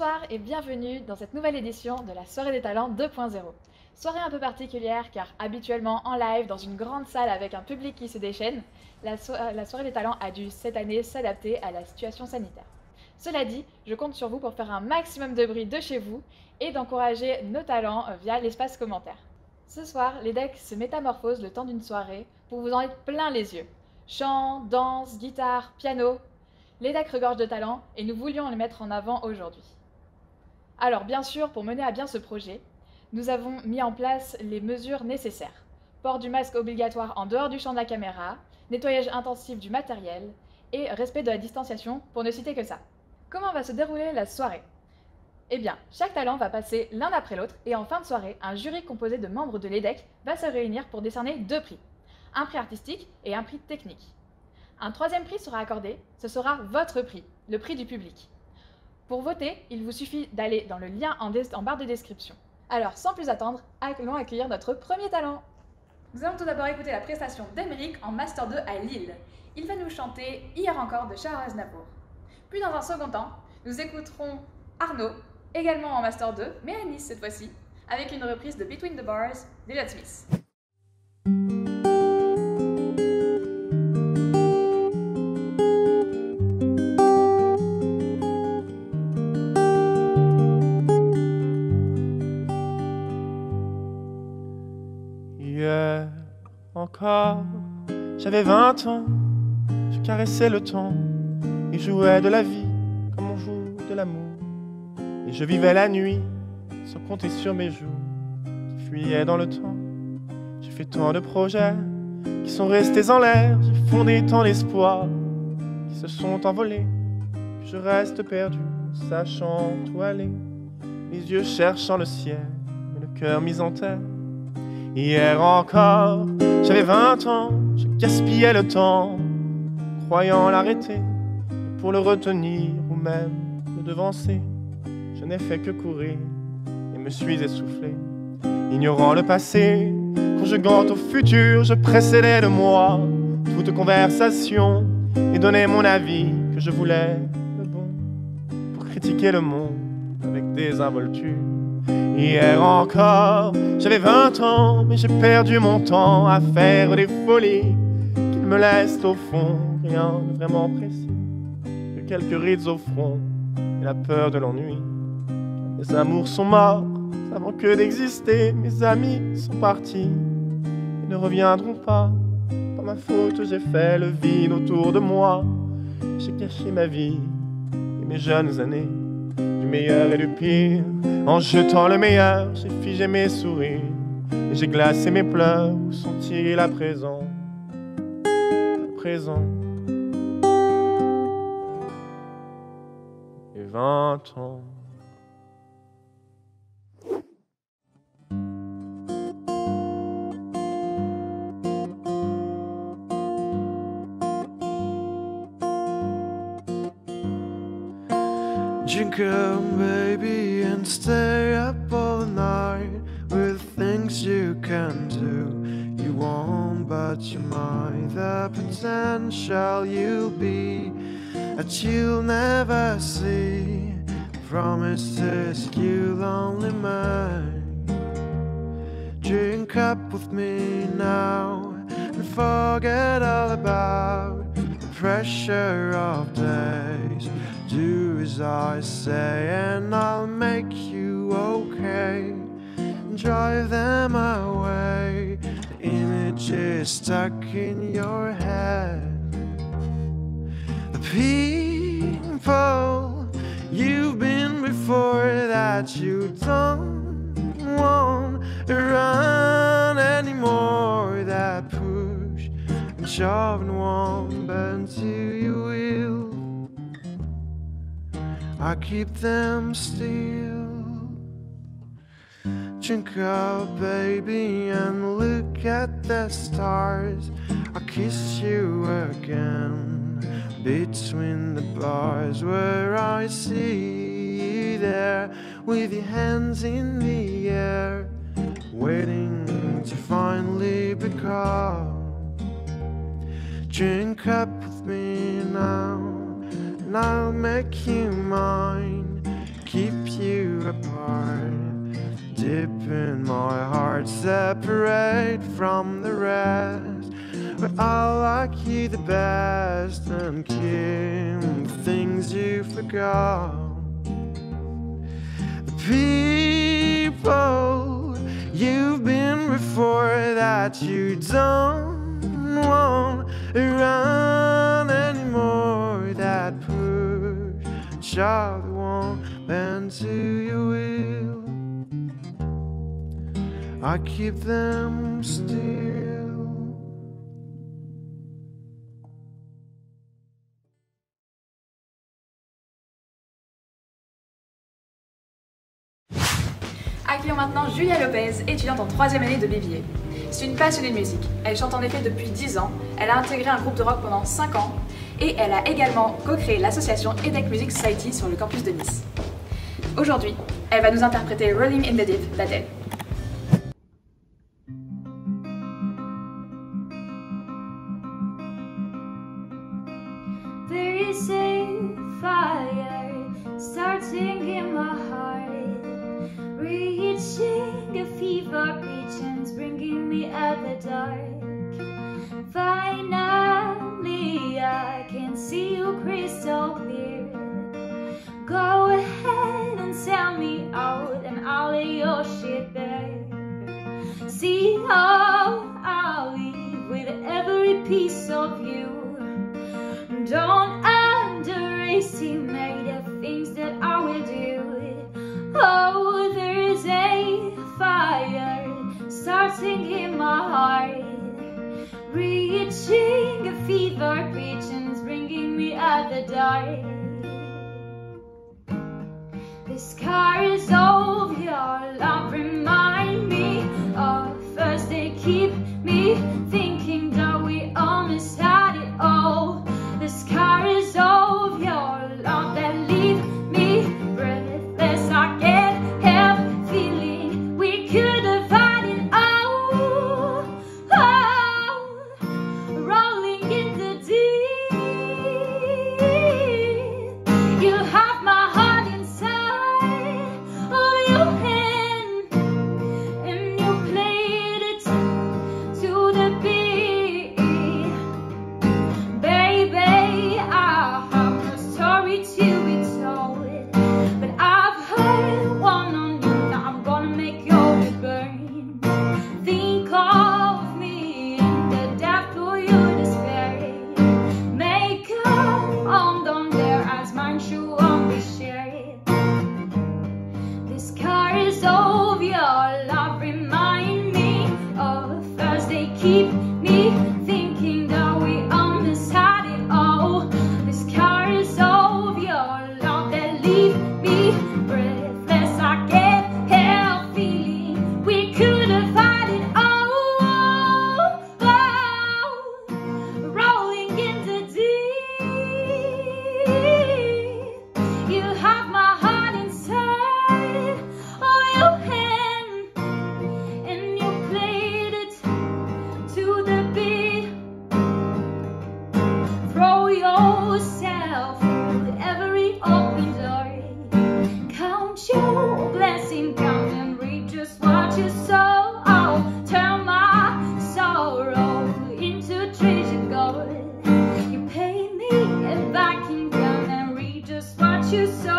Bonsoir et bienvenue dans cette nouvelle édition de la Soirée des Talents 2.0. Soirée un peu particulière car habituellement en live dans une grande salle avec un public qui se déchaîne, la Soirée des Talents a dû cette année s'adapter à la situation sanitaire. Cela dit, je compte sur vous pour faire un maximum de bruit de chez vous et d'encourager nos talents via l'espace commentaire. Ce soir, les decks se métamorphosent le temps d'une soirée pour vous en être plein les yeux. Chant, danse, guitare, piano, les decks regorgent de talent et nous voulions les mettre en avant aujourd'hui. Alors bien sûr, pour mener à bien ce projet, nous avons mis en place les mesures nécessaires. Port du masque obligatoire en dehors du champ de la caméra, nettoyage intensif du matériel et respect de la distanciation pour ne citer que ça. Comment va se dérouler la soirée ? Eh bien, chaque talent va passer l'un après l'autre et en fin de soirée, un jury composé de membres de l'EDEC va se réunir pour décerner 2 prix. Un prix artistique et un prix technique. Un 3e prix sera accordé, ce sera votre prix, le prix du public. Pour voter, il vous suffit d'aller dans le lien en barre de description. Alors, sans plus attendre, allons accueillir notre premier talent. Nous allons tout d'abord écouter la prestation d'Emeric en Master 2 à Lille. Il va nous chanter Hier encore de Charles Aznavour. Puis dans un second temps, nous écouterons Arnaud, également en Master 2, mais à Nice cette fois-ci, avec une reprise de Between the Bars d'Elliott Smith. Hier encore, j'avais 20 ans, je caressais le temps et jouais de la vie comme on joue de l'amour. Et je vivais la nuit sans compter sur mes jours qui fuyaient dans le temps. J'ai fait tant de projets qui sont restés en l'air, j'ai fondé tant d'espoirs qui se sont envolés, que je reste perdu, sachant où aller, les yeux cherchant le ciel, mais le cœur mis en terre. Hier encore, j'avais 20 ans, je gaspillais le temps, croyant l'arrêter, et pour le retenir ou même le devancer, je n'ai fait que courir et me suis essoufflé. Ignorant le passé, conjuguant au futur, je précédais de moi toute conversation et donnais mon avis que je voulais le bon pour critiquer le monde avec désinvolture. Hier encore, j'avais 20 ans, mais j'ai perdu mon temps à faire des folies qui ne me laissent au fond rien de vraiment précis que quelques rides au front et la peur de l'ennui. Les amours sont morts avant que d'exister, mes amis sont partis et ne reviendront pas. Par ma faute, j'ai fait le vide autour de moi, j'ai caché ma vie et mes jeunes années, du meilleur et du pire. En jetant le meilleur, j'ai figé mes sourires et j'ai glacé mes pleurs. Où sont-ils à présent? À présent. Et 20 ans. Drink up, baby, and stay up all night with things you can do. You won't, but you might. The potential you'll be that you'll never see. Promises you'll only make. Drink up with me now and forget all about the pressure of days. Do as I say and I'll make you okay. Drive them away, the images stuck in your head. The people you've been before that you don't want to run anymore, that push and shove and won't bend to your will. I keep them still. Drink up, baby, and look at the stars. I'll kiss you again between the bars, where I see you there with your hands in the air, waiting to finally be called. Drink up with me now, and I'll make you mine. keep you apart. Deep in my heart, separate from the rest. But I like you the best and keep things you forgot. The people you've been before that you don't want around anymore, that push out the won't bend to your will. I keep them still. Accueillons maintenant Julia Lopez, étudiante en 3e année de BBA. C'est une passionnée de musique. Elle chante en effet depuis 10 ans, elle a intégré un groupe de rock pendant 5 ans et elle a également co-créé l'association EDEC Music Society sur le campus de Nice. Aujourd'hui, elle va nous interpréter Rolling in the Deep d'Adele. There is a fire starting in my heart, reaching a fever pitch and bringing me out the dark. Finally, I can see you crystal clear. Go ahead and sell me out and I'll lay your shit bare. See how I'll leave with every piece of you. Don't underestimate the things that I will do. Oh, there's a fire starting in my heart, reaching a fever pitch and bringing me out the dark. The scars of your love remind me of first. They keep me thinking that we almost had it all. The scars of your love that leave me breathless. I can't help feeling we could have had it all. Oh, rolling in the deep. You have my heart inside of your hand, and you played it to the beat. Baby, I have no story to be told, but I've heard one on you. Now I'm gonna make your head burn. Think of me in the depth of your despair. Make a home down there as mine should won't be shared. The scars of your love remind me of first. They keep me thinking that we almost had it all. The scars of your love that leave me breathless. I can't help feeling we could have had it all. Oh, rolling in the deep. You have my heart inside of your hand, and you played it to the beat. Throw yourself through every open door. Count your blessing, count and read just what you sow. I'll turn my sorrow into treasure gold. You pay me back in count and read just what you sow.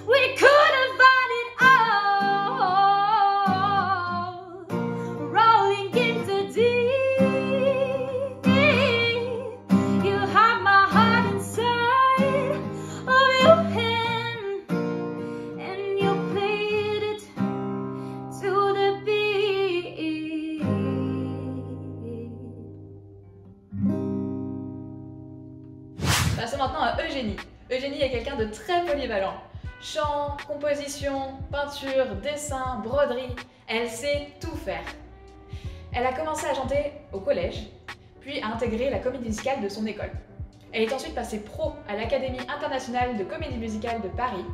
We could have had it all. Rolling into deep. You have my heart inside of your hand, and you played it to the beat. Passons maintenant à Eugénie. Eugénie est quelqu'un de très polyvalent. Chant, composition, peinture, dessin, broderie, elle sait tout faire. Elle a commencé à chanter au collège, puis a intégré la comédie musicale de son école. Elle est ensuite passée pro à l'Académie internationale de comédie musicale de Paris,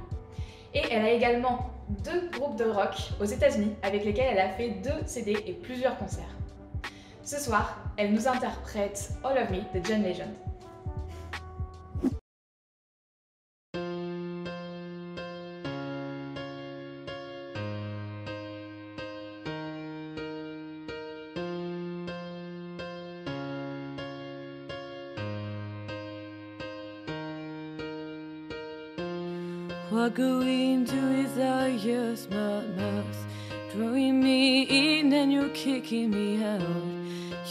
et elle a également 2 groupes de rock aux États-Unis avec lesquels elle a fait 2 CD et plusieurs concerts. Ce soir, elle nous interprète All of Me de John Legend. What going to is our years, my mouth, drawing me in and you're kicking me out.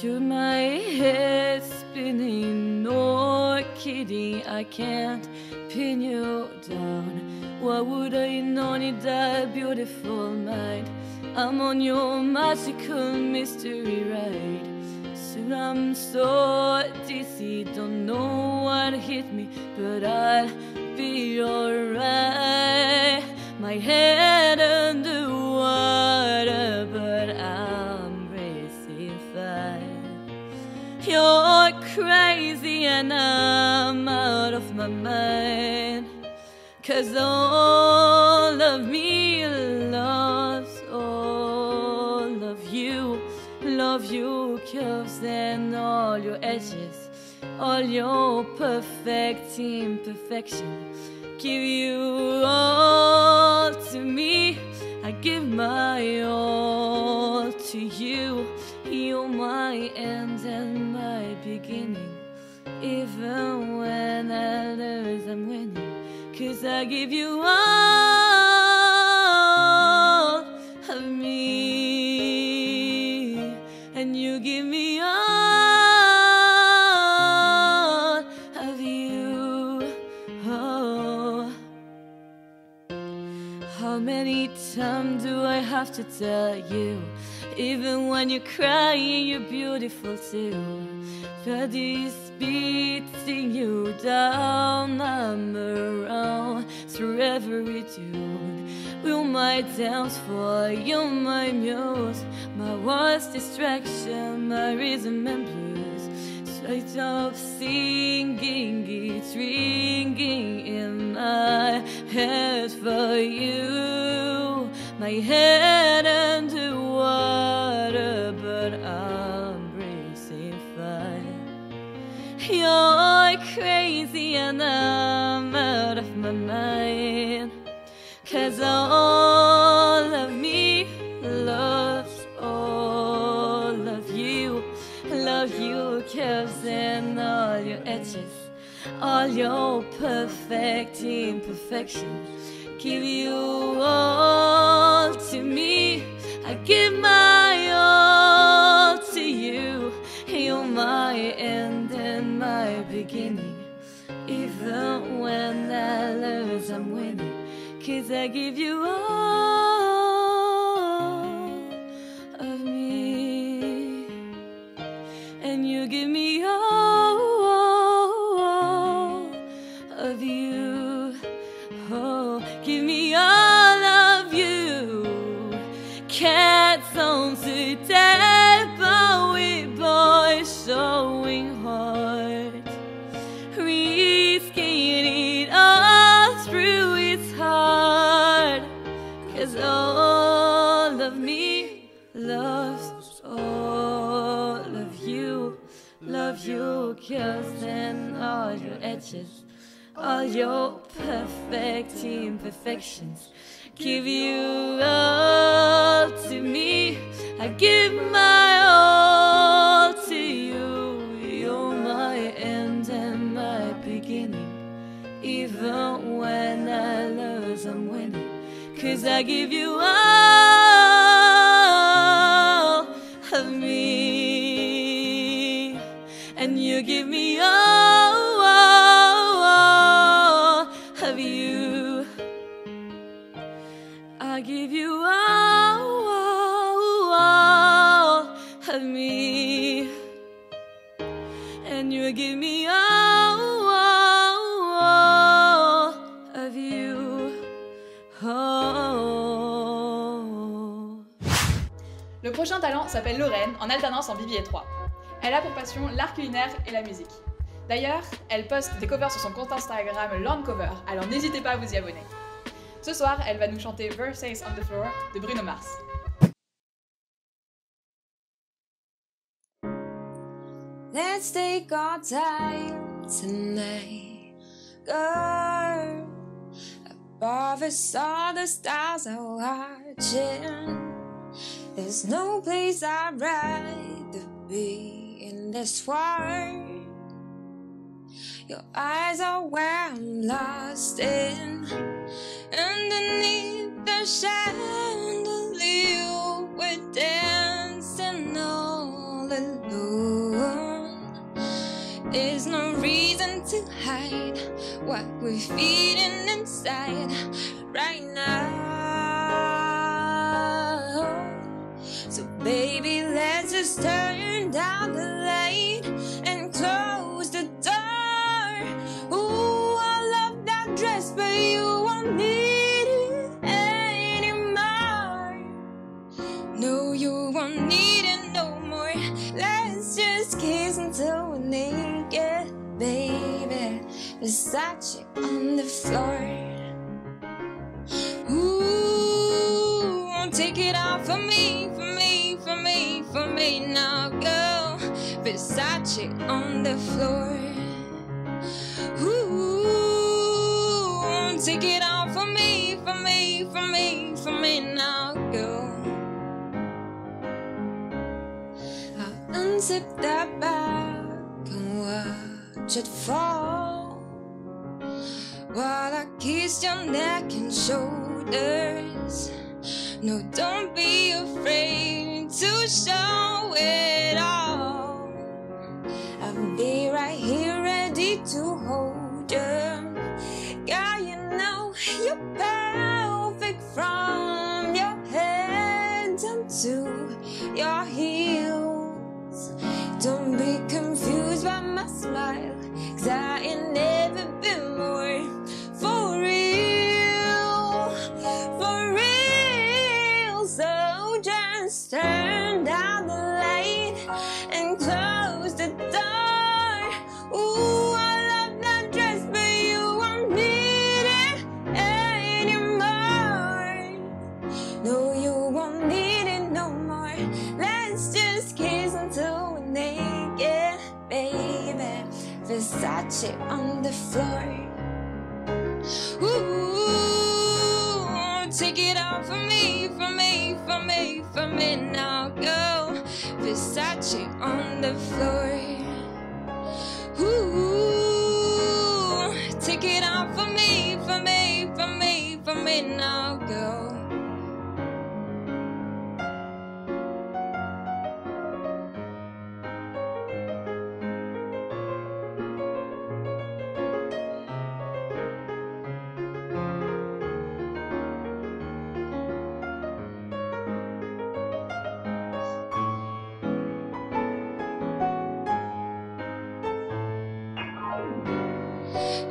You're my head spinning, no kidding, I can't pin you down. What would I know in that beautiful mind? I'm on your magical mystery ride. Soon I'm so dizzy, don't know what hit me, but I'll be alright. My head under water, but I'm racing fine. You're crazy and I'm out of my mind, 'cause all of me loves all of you. Love your curves and all your edges, all your perfect imperfection. Give you all to me, I give my all to you. You're my end and my beginning. Even when I lose, I'm winning, 'cause I give you all of me, and you give me all of you. Oh. How many times do I have to tell you? Even when you're crying, you're beautiful too. But this beating you down, I'm around through every tune. You're my dance for, you're my muse, my worst distraction, my rhythm and blues. Straight up singing, it's ringing in my head for you. My head under water, but I'm racing fine. You're crazy and I'm out of my mind, 'cause all of me loves all of you. Love your curves and all your edges, all your perfect imperfections. Give you all to me, I give my all to you. You're my end and my beginning. Even when I lose, I'm winning, 'cause I give you all of me, and you give me all of you. Oh, give me all of you. Cats on today, but we boys showing heart, risking it all through its hard. 'Cause all of me loves all of you. Love your curves and all your edges, all your perfect imperfections. Give you all to me, I give my all to you. You're my end and my beginning. Even when I lose, I'm winning, 'cause I give you all of me, and you give me all of you. I give you all of me, and you give me all of you. Oh. Le prochain talent s'appelle Lorraine, en alternance en Bibi et 3. Elle a pour passion l'art culinaire et la musique. D'ailleurs, elle poste des covers sur son compte Instagram Landcover, alors n'hésitez pas à vous y abonner. Ce soir, elle va nous chanter Versace on the Floor de Bruno Mars. Let's take our time tonight, girl. Above us all the stars are watching. There's no place I'd rather be in this world. Your eyes are where I'm lost in. Underneath the chandelier, we're dancing all alone. There's no reason to hide what we're feeling inside right now. So baby, let's just turn down the light and close the door. Ooh, I love that dress, but you won't need it anymore. No, you won't need it no more. Let's just kiss until we're naked, baby. Versace on the floor. Ooh, take it off for me, for me, for me, for me now, girl. Versace on the floor. Ooh, take it off for me, for me, for me, for me now, girl. I'll unzip that bag and watch it fall while I kiss your neck and shoulders. No, don't be afraid to show it all. I'll be right here ready to hold you. Girl, you know you're perfect from your head down to your heels. Don't be confused by my smile, 'cause I ain't never been more for real, for real. So just turn down the light and close the door. Ooh, I love that dress, but you won't need it anymore. No, you won't need it no more. Let's just kiss until we're naked, baby. Versace on the floor. Ooh, take it off for me, for me, for me, for me now, girl. Versace on the floor. Ooh, take it off for me, for me, for me, for me now, girl.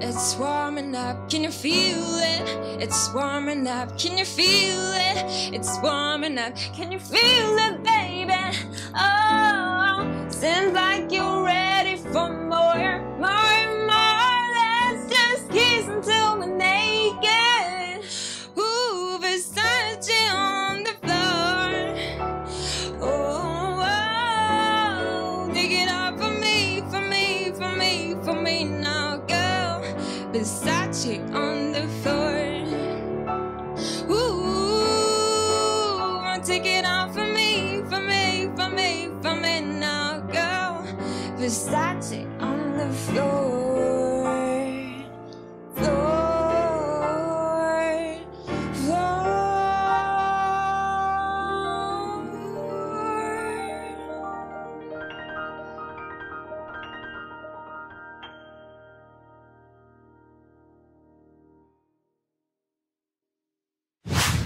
It's warming up, can you feel it? It's warming up, can you feel it? It's warming up, can you feel it, baby? Oh, seems like you're ready for more, more, more. Let's just kiss until we're naked. Ooh, Versace on the floor. Oh, oh, dig it up for me, for me, for me, for me now, girl. Versace on the floor. Ooh, take it off for me, for me, for me, for me now, girl. Versace on the floor. Floor. Floor.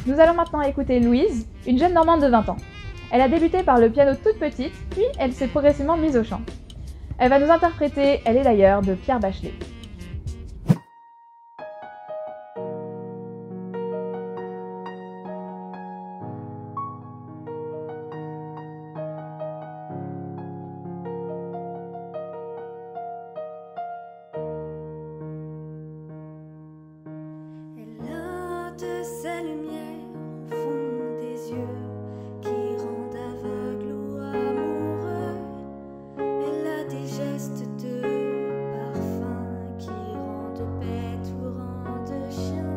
Nous allons maintenant écouter Louise, une jeune Normande de 20 ans. Elle a débuté par le piano toute petite, puis elle s'est progressivement mise au chant. Elle va nous interpréter Elle est d'ailleurs de Pierre Bachelet. Elle a de sa lumière au fond des yeux qui rendent aveugle ou amoureux. Elle a des gestes de parfum qui rendent bête ou rendent chien.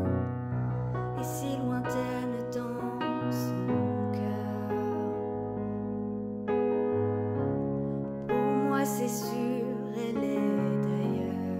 Et si lointaine dans son cœur. Pour moi c'est sûr, elle est d'ailleurs.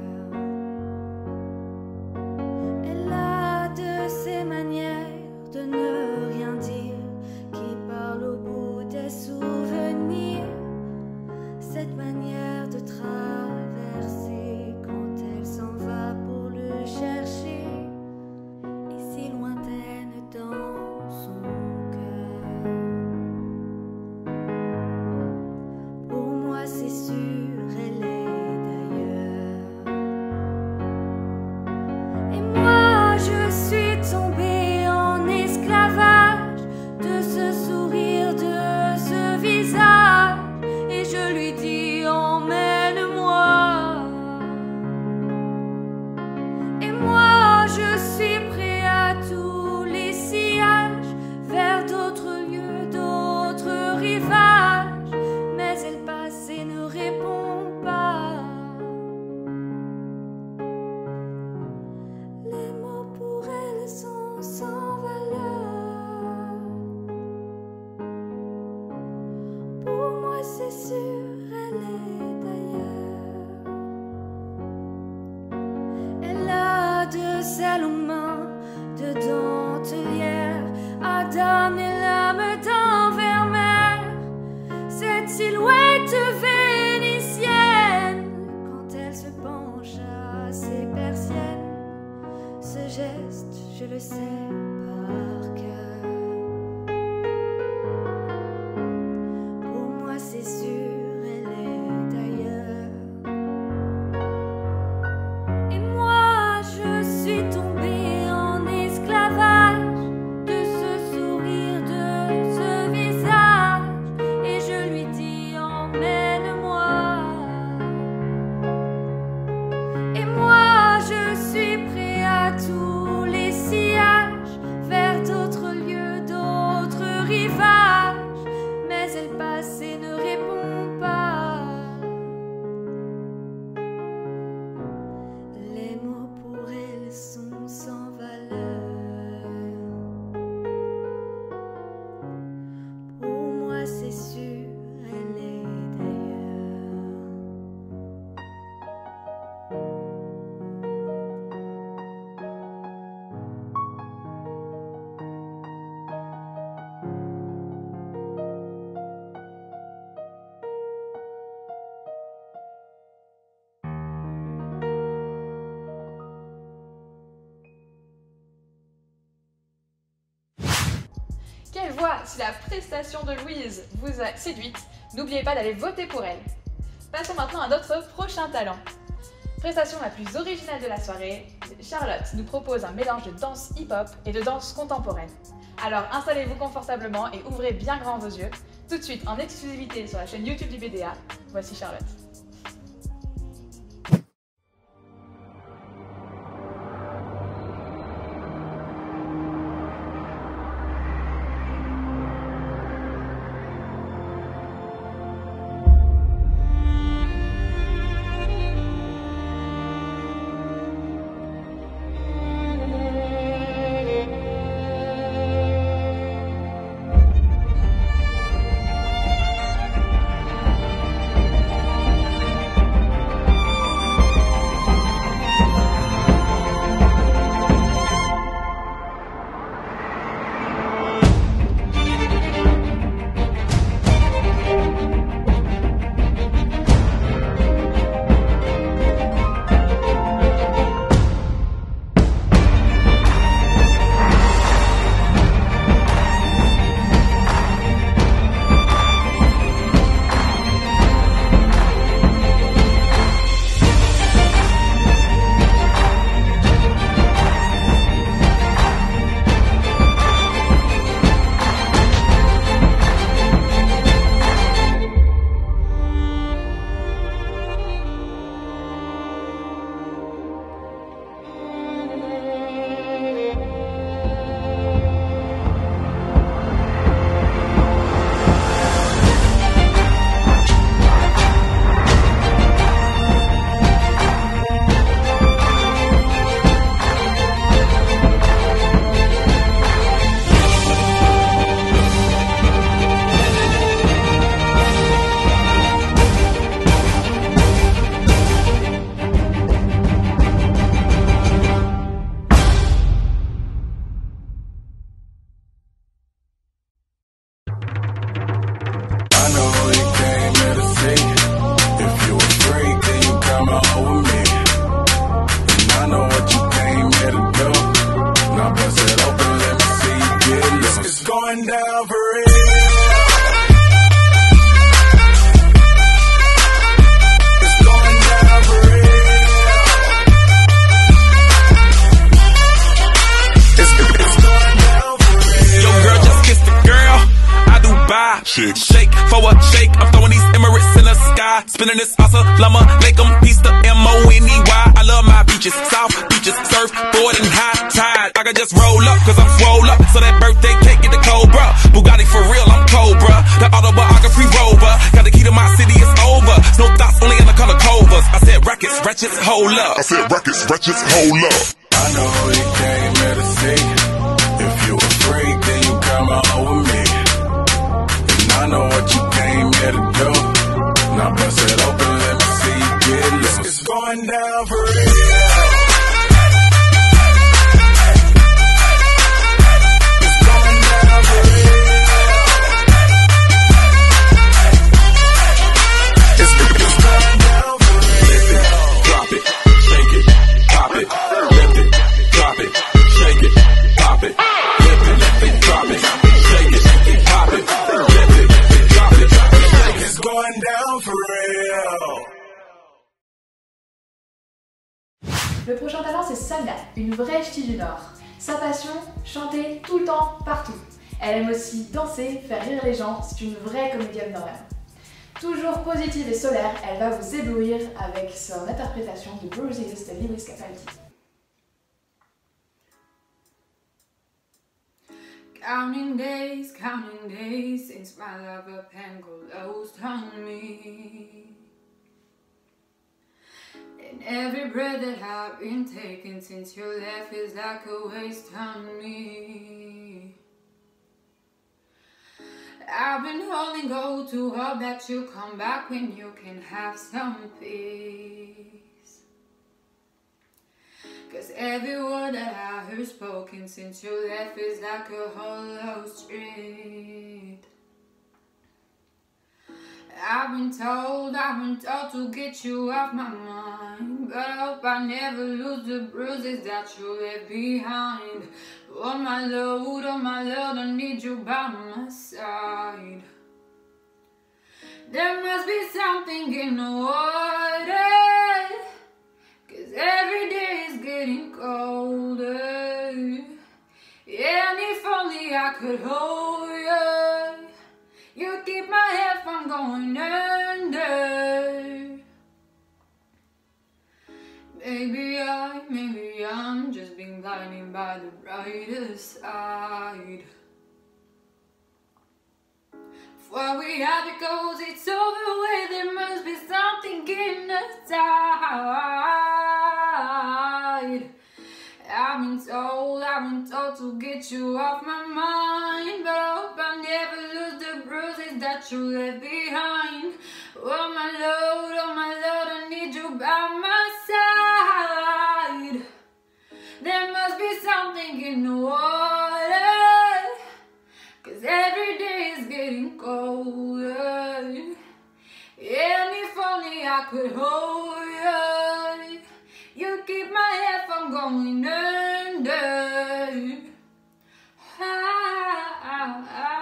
rivage, mais elle passe et ne répond pas. Les mots pour elle sont sans valeur. Pour moi c'est sûr, elle est ailleurs. Elle a de ses longues mains de dentelière, Adam et l'âme d'Anvermeer. Cette silhouette vénitienne, quand elle se penche à ses persiennes, ce geste, je le sais par cœur. Pour moi c'est sûr, elle est ailleurs. Et moi je suis tombée en esclavage de ce sourire, de ce visage, et je lui dis emmène-moi. Et moi je suis prêt à tous les sillages, vers d'autres lieux, d'autres rivages, mais elle passe et ne répond pas. Les mots pour elle sont sans valeur. Pour moi c'est sûr, elle est d'ailleurs. Quelle voix! Si la prestation de Louise vous a séduite, n'oubliez pas d'aller voter pour elle. Passons maintenant à notre prochain talent. Prestation la plus originale de la soirée, Charlotte nous propose un mélange de danse hip-hop et de danse contemporaine. Alors installez-vous confortablement et ouvrez bien grand vos yeux. Tout de suite en exclusivité sur la chaîne YouTube du BDA, voici Charlotte. Shake for a shake, I'm throwing these Emirates in the sky. Spinning this Assalamu alaikum, peace to M-O-N-E-Y. I love my beaches, south beaches, surfboard and high tide. I can just roll up, cause I'm swole up, so that birthday cake get the Cobra. Bugatti for real, I'm Cobra. The Autobahn hold up. I said records, wretches, hold up. I know you came here to see. If you a freak, then you come on with me. And I know what you came here to do. Now bust it open, let me see you get loose. It's going down for real. Le prochain talent, c'est Samia, une vraie ch'ti du Nord. Sa passion, chanter tout le temps, partout. Elle aime aussi danser, faire rire les gens, c'est une vraie comédienne nord-même. Toujours positive et solaire, elle va vous éblouir avec son interprétation de Bruises de Lewis Capaldi. Counting days since my lover pen closed on me. And every breath that I've been taking since you left is like a waste on me. I've been holding on to hope that you come back when you can have some peace. Cause every word that I heard spoken since you left is like a hollow street. I've been told to get you off my mind, but I hope I never lose the bruises that you left behind. Oh my Lord, I need you by my side. There must be something in the water, cause every day is getting colder. Yeah, and if only I could hold you, you keep my head from going under. Maybe I'm just being blinded by the brighter side. For we have it goes, it's over with. There must be something in the tide. I've been told to get you off my mind, but I hope I never lose the bruises that you left behind. Oh my Lord, I need you by my side. There must be something in the water, cause every day is getting colder. And if only I could hold you, you keep my head from going under. Ow, ow,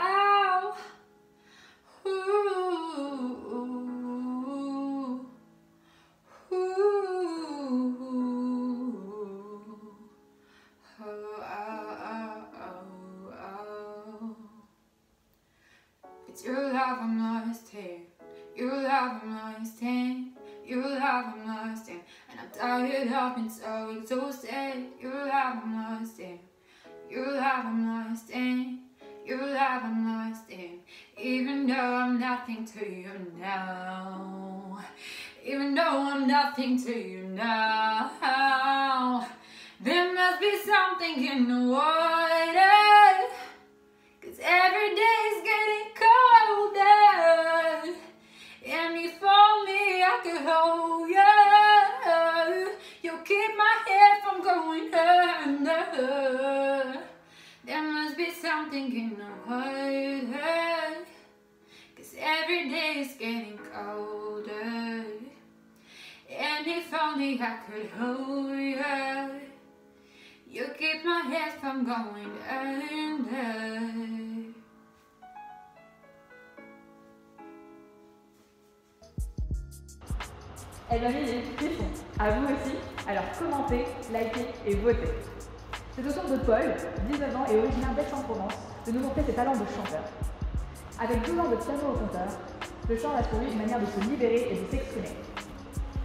ow. Ooh, ooh, oh, ow. It's your love I'm lost here. Your love I'm lost in. Your love I'm lost in. And I'm tired of being so exhausted. Your love I'm lost in. Your love I'm lost in. Your love I'm lost in. Even though I'm nothing to you now. Even though I'm nothing to you now. There must be something in the water, cause every day is getting colder. And if only I could hold you, you'll keep my head from going under. There must be something in the water, cause every day is getting colder. And if only I could hold you, you keep my head from going under. Elle m'a mis des petits sons. À vous aussi. Alors commentez, likez et votez. C'est au tour de Paul, 19 ans et originaire d'Aix-en-Provence, de nous montrer ses talents de chanteur. Avec 12 ans de piano au compteur, le chant reste pour lui une manière de se libérer et de s'exprimer.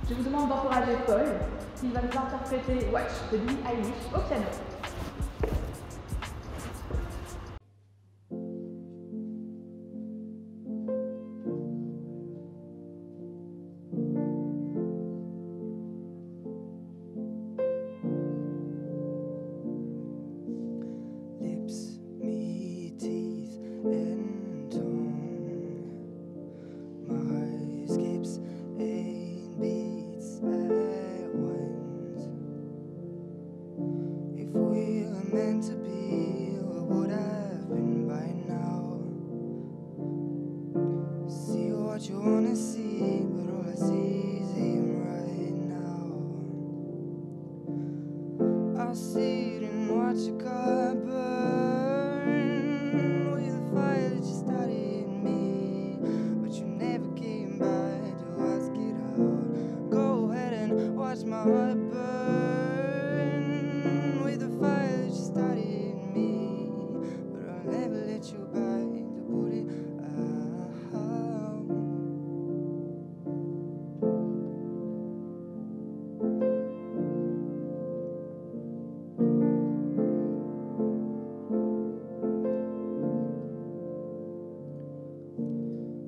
Je vous demande d'encourager Paul, qui va nous interpréter Watch de Billie Eilish au piano. what you wanna see, but all I see is him right now. I'll sit and watch your car burn with the fire that you started in me, but you never came by to ask it out. Go ahead and watch my heart burn with the fire that you started in me, but I'll never let you by to put it out.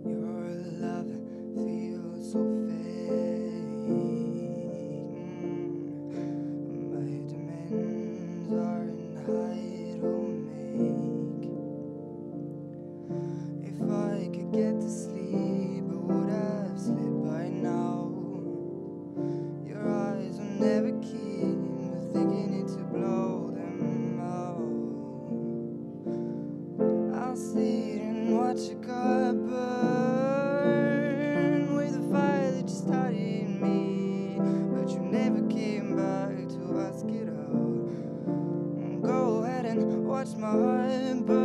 Your love feels so fake. My demands aren't high to make. If I could get to sleep, I would have slept by now. Your eyes will never keep me thinking it to blow them out. I'll sit and watch your car burn with the fire that you started in me, but you never came back to ask it out. Go ahead and watch my heart burn.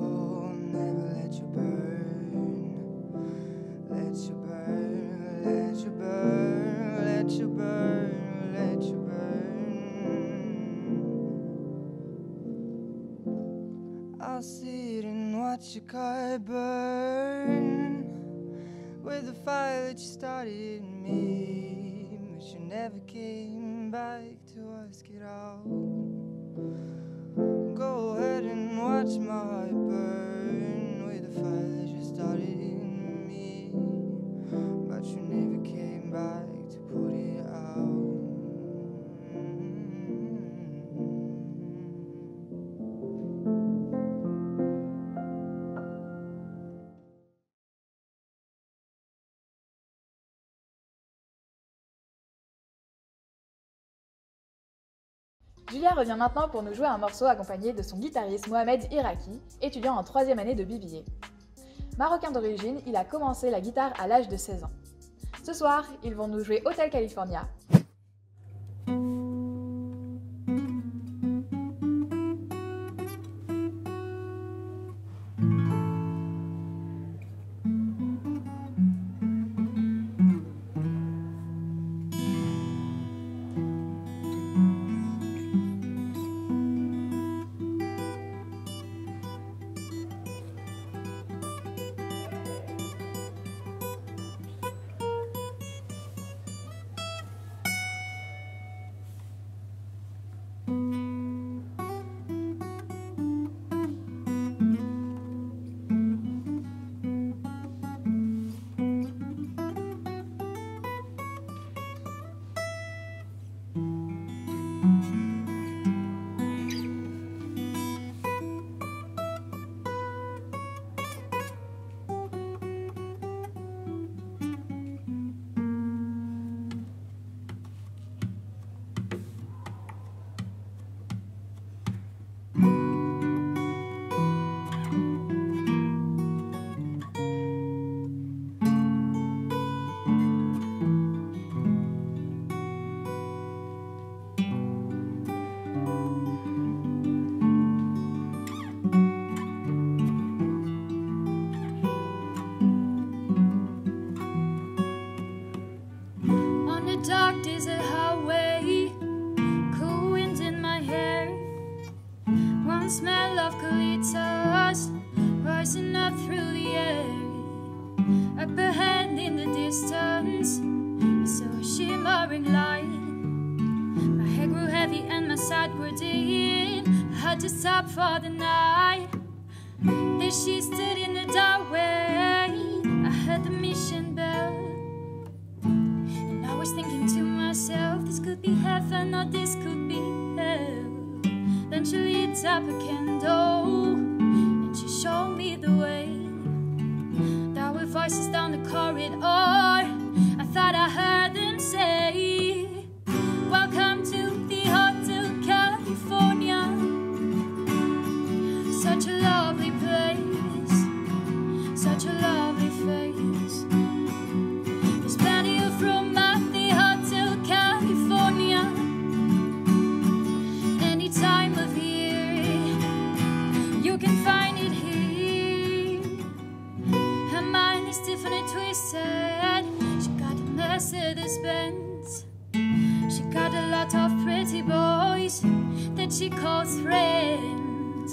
Oh, never let you burn. Let you burn, let you burn, let you burn, let you burn. I'll sit and watch your car burn with the fire that you started in me, but you never came back to ask it out. Go ahead and watch my heart burn with the fire that you started in me, but you never came back to put it out. Julia revient maintenant pour nous jouer un morceau accompagné de son guitariste Mohamed Iraki, étudiant en 3e année de BBA. Marocain d'origine, il a commencé la guitare à l'âge de 16 ans. Ce soir, ils vont nous jouer Hotel California. Dark desert highway, cool wind in my hair, warm smell of colitas rising up through the air. Up ahead in the distance, I saw a shimmering light. My head grew heavy and my side grew dim. I had to stop for the night. There she stood in the doorway. I heard the mission bell. I was thinking to myself, this could be heaven or this could be hell. Then she lit up a candle and she showed me the way. There were voices down the corridor. I thought I heard them say, she calls friends.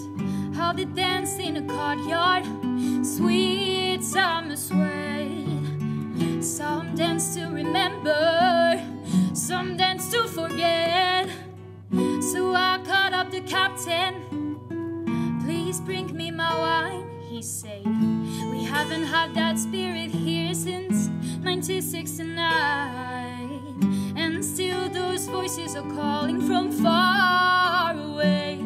How they dance in a courtyard, sweet summer sway. Some dance to remember, some dance to forget. So I called up the captain, please bring me my wine, he said. We haven't had that spirit here since 1969, and still those voices are calling from far away.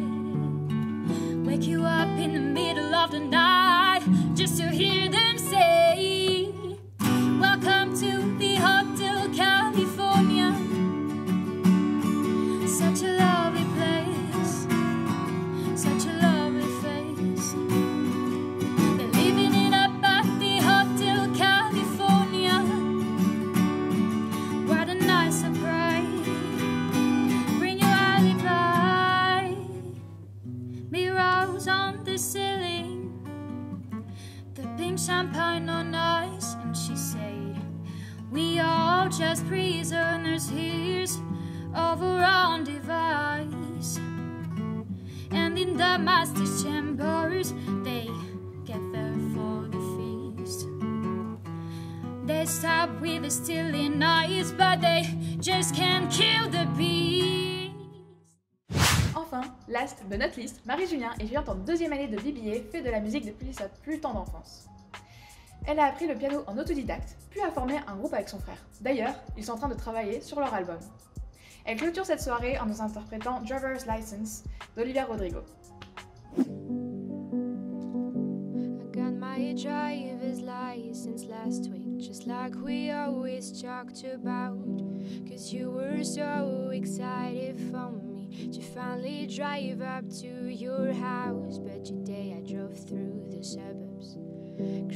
Wake you up in the middle of the night just to hear them say, welcome to the Hotel California. Such a lovely place, such a lovely face. They're living it up at the Hotel California. What a nice surprise. Bring your alibi. Mirrors on the ceiling, the pink champagne on ice. And she said, we are just prisoners here of our own device. And in the master's chambers they gather for the feast. They stop with the stealing eyes, but they just can't kill the beast. Enfin, last but not least, Marie-Julien, étudiante en deuxième année de BBA, fait de la musique depuis sa plus tendre enfance. Elle a appris le piano en autodidacte, puis a formé un groupe avec son frère. D'ailleurs, ils sont en train de travailler sur leur album. Elle clôture cette soirée en nous interprétant Driver's License d'Olivia Rodrigo. I got my driver's license last week, just like we always talked about. Cause you were so excited for me to finally drive up to your house. But today I drove through the suburbs,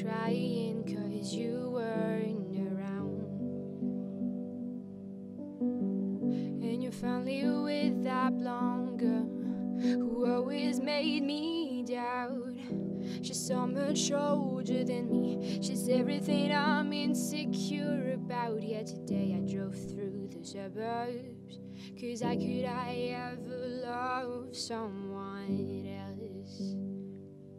crying cause you weren't around. And you're finally with that blonde girl who always made me doubt. She's so much older than me, she's everything I'm insecure about. Yeah, today I drove through the suburbs, cause I ever love someone else.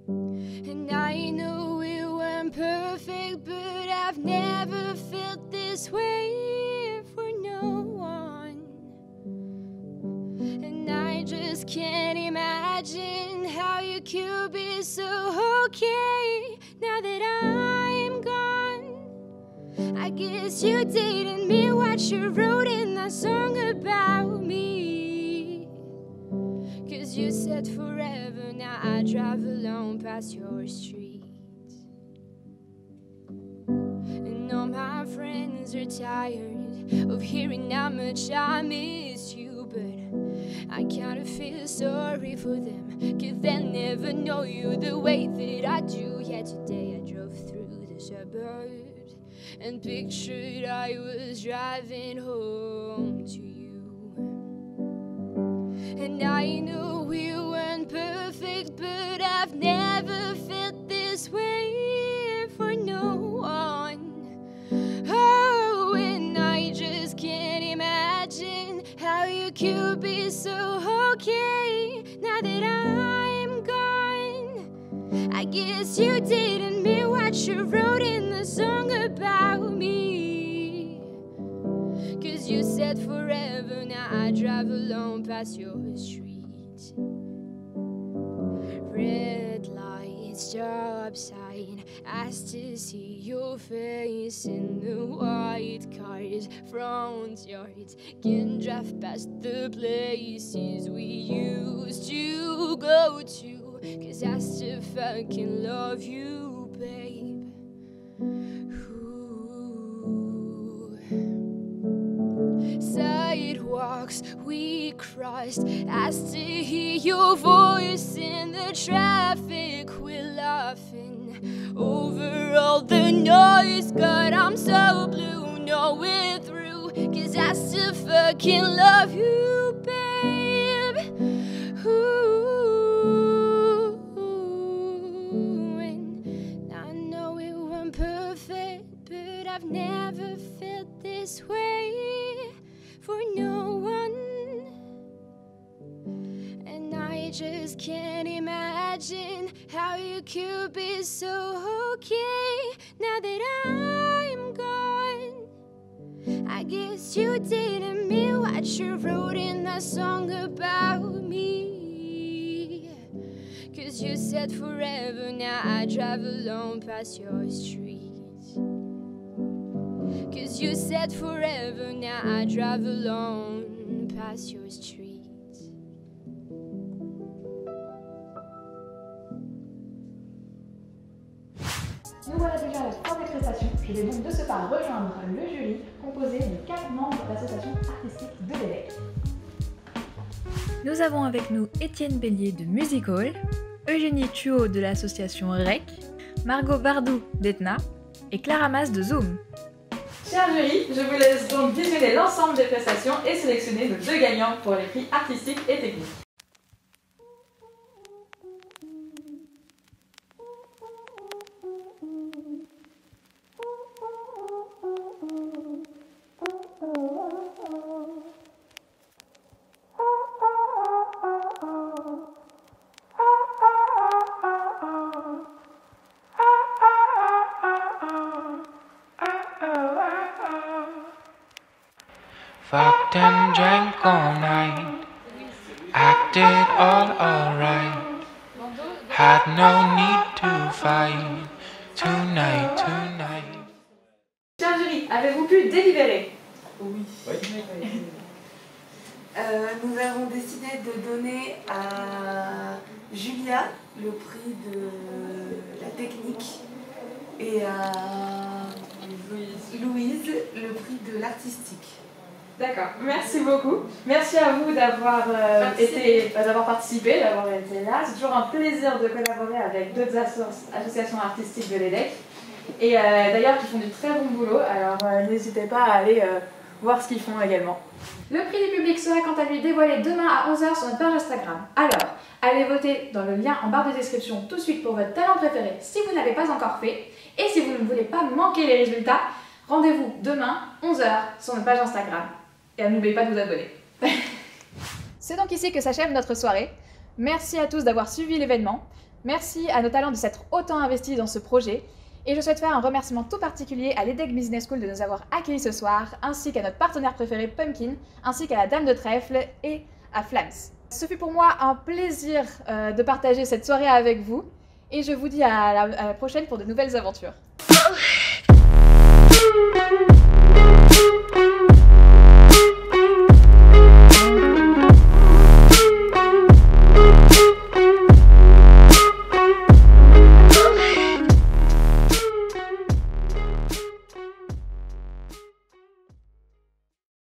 And I know we weren't perfect, but I've never felt this way for no one. And I just can't imagine how you could be so okay now that I'm gone. I guess you didn't mean what you wrote in that song about me. Cause you said forever, now I drive alone past your street. And all my friends are tired of hearing how much I miss you, but I kinda feel sorry for them, cause they'll never know you the way that I do. Yeah, today I drove through the suburbs and pictured I was driving home to you. And I know we weren't perfect, but I've never felt this way for no one. Oh, and I just can't imagine how you could be so okay now that I'm gone. I guess you didn't mean what you wrote in the song about me. Cause you said forever, now I drive alone past your street. Red lights, stop sign, asked to see your face in the white cars, front yards, can drive past the places we used to go to. Cause I still fucking love you, babe. Ooh. Sidewalks we crossed, asked to hear your voice in the traffic. We're laughing over all the noise. God, I'm so blue, no, we're through. Cause I still fucking love you, babe. Ooh. And I know we weren't perfect, but I've never felt this way for no one. And I just can't imagine how you could be so okay now that I'm gone. I guess you didn't mean what you wrote in that song about me. 'Cause you said forever, now I drive alone past your street. 'Cause you said forever, now I drive alone past your street. Nous voilà déjà à la fin des prestations. Je vais donc de ce pas rejoindre le jury composé de 4 membres de l'association artistique de l'EDEC. Nous avons avec nous Étienne Bélier de Music Hall, Eugénie Thuot de l'association REC, Margot Bardou d'Etna et Clara Mas de Zoom. Cher jury, je vous laisse donc visionner l'ensemble des prestations et sélectionner nos 2 gagnants pour les prix artistiques et techniques. Fucked and drank all night, acted all alright. Had no need to fight tonight. Cher jury, avez-vous pu délibérer? Oui. Nous avons décidé de donner à Julia le prix de la technique et à Louise le prix de l'artistique. D'accord, merci beaucoup. Merci à vous d'avoir participé, d'avoir été là. C'est toujours un plaisir de collaborer avec d'autres associations artistiques de l'EDEC. Et d'ailleurs, qui font du très bon boulot. Alors n'hésitez pas à aller voir ce qu'ils font également. Le prix du public sera quant à lui dévoilé demain à 11h sur notre page Instagram. Alors, allez voter dans le lien en barre de description tout de suite pour votre talent préféré si vous n'avez pas encore fait. Et si vous ne voulez pas manquer les résultats, rendez-vous demain 11h sur notre page Instagram. Et n'oubliez pas de vous abonner. C'est donc ici que s'achève notre soirée. Merci à tous d'avoir suivi l'événement. Merci à nos talents de s'être autant investis dans ce projet. Et je souhaite faire un remerciement tout particulier à l'EDEC Business School de nous avoir accueillis ce soir, ainsi qu'à notre partenaire préféré Pumpkin, ainsi qu'à la Dame de Trèfle et à Flams. Ce fut pour moi un plaisir de partager cette soirée avec vous. Et je vous dis à la prochaine pour de nouvelles aventures.